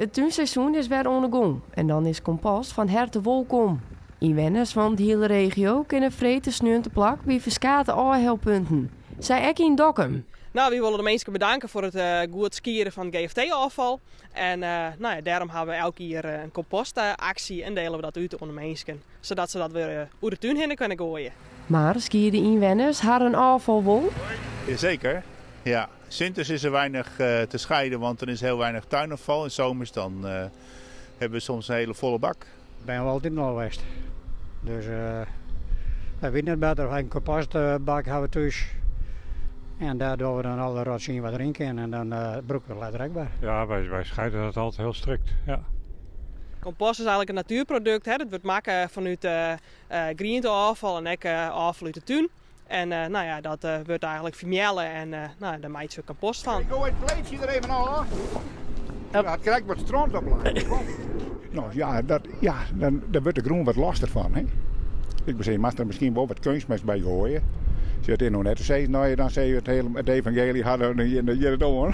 Het tuinseizoen is weer aan de gang en dan is compost van harte welkom. Inwoners van de hele regio kunnen vreten sneun te plak bij verschillende aanhelpunten. Zij ook in Dokkum. Nou, we willen de mensen bedanken voor het goed skieren van GFT-afval. En daarom hebben we elke keer een compostactie en delen we dat uit onder de mensen. Zodat ze dat weer uit de tuin heen kunnen gooien. Maar skiën de inwoners haar een afval wel? Jazeker, ja. Winters is er weinig te scheiden, want er is heel weinig tuinafval. En zomers dan hebben we soms een hele volle bak. Ik ben wel altijd nog geweest. Dus dat weet niet beter. Een compostbak hebben we thuis. En daar doen we dan alle rotzooi wat erin kan en dan broeken we lekker bij. Ja, wij scheiden dat altijd heel strikt. Ja. Compost is eigenlijk een natuurproduct. Hè. Dat wordt maken vanuit groenteafval en ook afval uit de tuin. En dat wordt eigenlijk vermjellen en daar maakt ze compost van. Ik gooi het pleetje er even al hoor. Ja, het krijgt wat strand op. Nou ja, daar wordt de groen wat laster van. Hè? Ik ben mag er misschien wel wat kunstmest bij gooien. Als je het in nog net zei, dan zei je het evangelie hadden hier het om.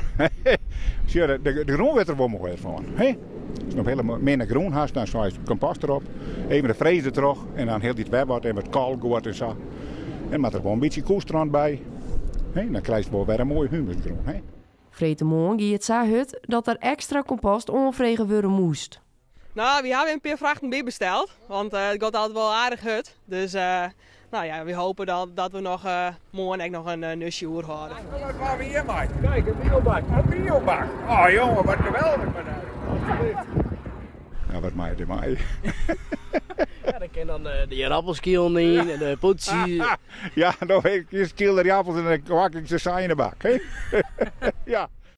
De groen wordt er wel mooi van. Hè? Als je nog helemaal minder groen hast, dan zwaai je compost erop. Even de vrezen terug en dan heel dit web wordt en wat kaal wordt en zo. En met er wel een beetje koelstrand bij. Hey, dan krijg je wel weer een mooi humusgroen. Hey. Vretemorgen giet het zo uit dat er extra compost onvregen worden moest. Nou, we hebben een paar vrachten bij besteld. Want het gaat altijd wel aardig uit. Dus we hopen dat we nog morgen nog een nusje hoer houden. Wat gaan we hier maken? Kijk, een biobak. Een biobak. Oh jongen, wat geweldig. Ja, wat maak je ermee? Ja, dan kan dan de appelskiel in en de poetsie. Ja, dan heb ik je skil de appels en dan kwak ik ze saai in de bak. Ja.